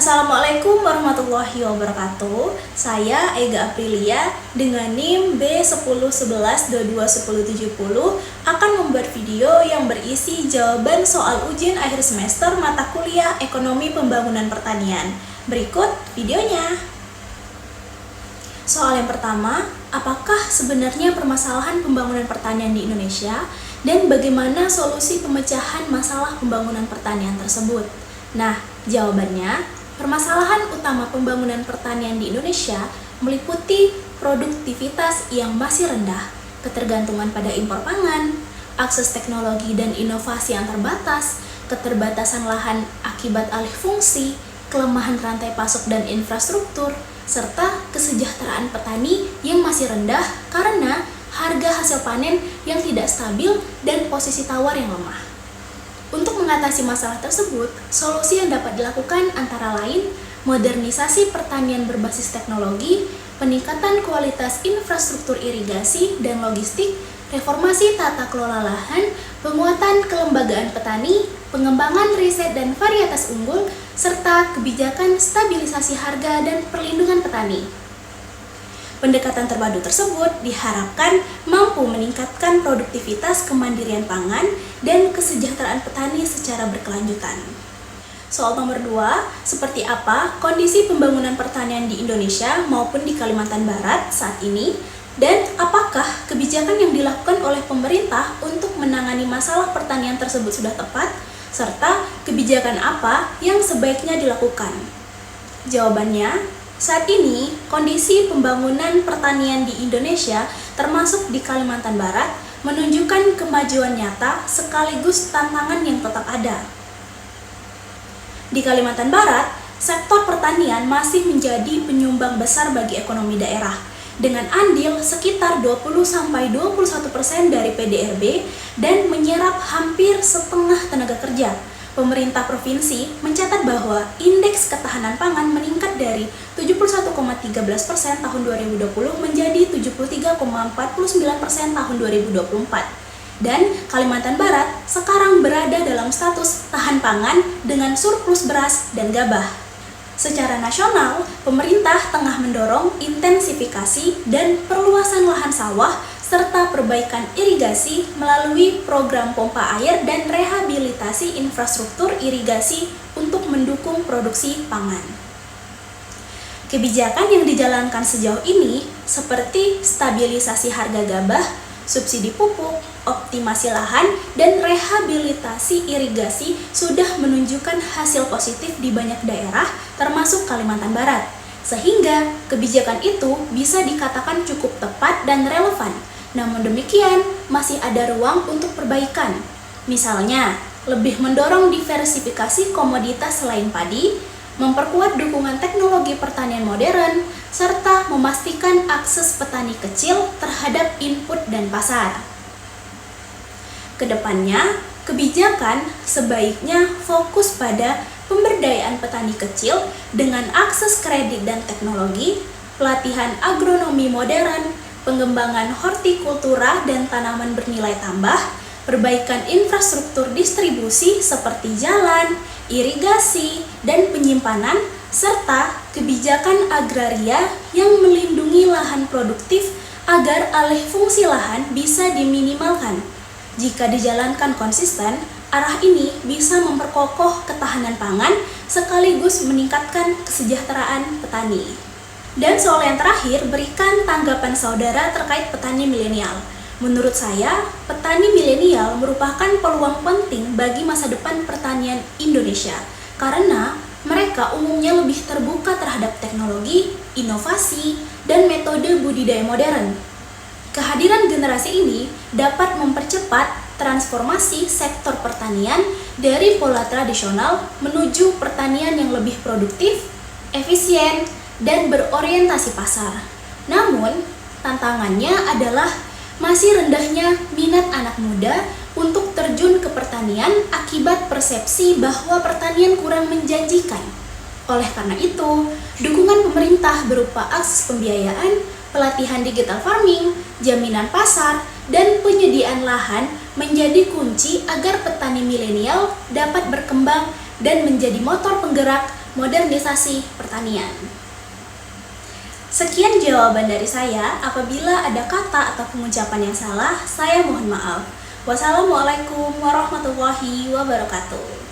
Assalamualaikum warahmatullahi wabarakatuh. Saya Ega Aprilia dengan NIM B1011221070 akan membuat video yang berisi jawaban soal ujian akhir semester mata kuliah Ekonomi Pembangunan Pertanian. Berikut videonya. Soal yang pertama, apakah sebenarnya permasalahan pembangunan pertanian di Indonesia dan bagaimana solusi pemecahan masalah pembangunan pertanian tersebut? Nah, jawabannya, permasalahan utama pembangunan pertanian di Indonesia meliputi produktivitas yang masih rendah, ketergantungan pada impor pangan, akses teknologi dan inovasi yang terbatas, keterbatasan lahan akibat alih fungsi, kelemahan rantai pasok dan infrastruktur, serta kesejahteraan petani yang masih rendah karena harga hasil panen yang tidak stabil dan posisi tawar yang lemah. Untuk mengatasi masalah tersebut, solusi yang dapat dilakukan antara lain modernisasi pertanian berbasis teknologi, peningkatan kualitas infrastruktur irigasi dan logistik, reformasi tata kelola lahan, penguatan kelembagaan petani, pengembangan riset dan varietas unggul, serta kebijakan stabilisasi harga dan perlindungan petani. Pendekatan terpadu tersebut diharapkan mampu meningkatkan produktivitas kemandirian pangan dan kesejahteraan petani secara berkelanjutan. Soal nomor 2, seperti apa kondisi pembangunan pertanian di Indonesia maupun di Kalimantan Barat saat ini, dan apakah kebijakan yang dilakukan oleh pemerintah untuk menangani masalah pertanian tersebut sudah tepat, serta kebijakan apa yang sebaiknya dilakukan? Jawabannya, saat ini, kondisi pembangunan pertanian di Indonesia, termasuk di Kalimantan Barat, menunjukkan kemajuan nyata sekaligus tantangan yang tetap ada. Di Kalimantan Barat, sektor pertanian masih menjadi penyumbang besar bagi ekonomi daerah, dengan andil sekitar 20-21% dari PDRB dan menyerap hampir setengah tenaga kerja. Pemerintah provinsi mencatat bahwa indeks ketahanan pangan meningkat dari 71,13% tahun 2020 menjadi 73,49% tahun 2024. Dan Kalimantan Barat sekarang berada dalam status tahan pangan dengan surplus beras dan gabah. Secara nasional, pemerintah tengah mendorong intensifikasi dan perluasan lahan sawah serta perbaikan irigasi melalui program pompa air dan rehabilitasi infrastruktur irigasi untuk mendukung produksi pangan. Kebijakan yang dijalankan sejauh ini seperti stabilisasi harga gabah, subsidi pupuk, optimasi lahan, dan rehabilitasi irigasi sudah menunjukkan hasil positif di banyak daerah termasuk Kalimantan Barat, sehingga kebijakan itu bisa dikatakan cukup tepat dan relevan. Namun demikian, masih ada ruang untuk perbaikan. Misalnya, lebih mendorong diversifikasi komoditas selain padi, memperkuat dukungan teknologi pertanian modern, serta memastikan akses petani kecil terhadap input dan pasar. Kedepannya, kebijakan sebaiknya fokus pada pemberdayaan petani kecil dengan akses kredit dan teknologi, pelatihan agronomi modern, pengembangan hortikultura dan tanaman bernilai tambah, perbaikan infrastruktur distribusi seperti jalan, irigasi, dan penyimpanan, serta kebijakan agraria yang melindungi lahan produktif agar alih fungsi lahan bisa diminimalkan. Jika dijalankan konsisten, arah ini bisa memperkokoh ketahanan pangan sekaligus meningkatkan kesejahteraan petani. Dan soal yang terakhir, berikan tanggapan saudara terkait petani milenial. Menurut saya, petani milenial merupakan peluang penting bagi masa depan pertanian Indonesia karena mereka umumnya lebih terbuka terhadap teknologi, inovasi, dan metode budidaya modern. Kehadiran generasi ini dapat mempercepat transformasi sektor pertanian dari pola tradisional menuju pertanian yang lebih produktif, efisien, dan berorientasi pasar. Namun, tantangannya adalah masih rendahnya minat anak muda untuk terjun ke pertanian akibat persepsi bahwa pertanian kurang menjanjikan. Oleh karena itu, dukungan pemerintah berupa akses pembiayaan, pelatihan digital farming, jaminan pasar, dan penyediaan lahan menjadi kunci agar petani milenial dapat berkembang dan menjadi motor penggerak modernisasi pertanian. Sekian jawaban dari saya. Apabila ada kata atau pengucapan yang salah, saya mohon maaf. Wassalamualaikum warahmatullahi wabarakatuh.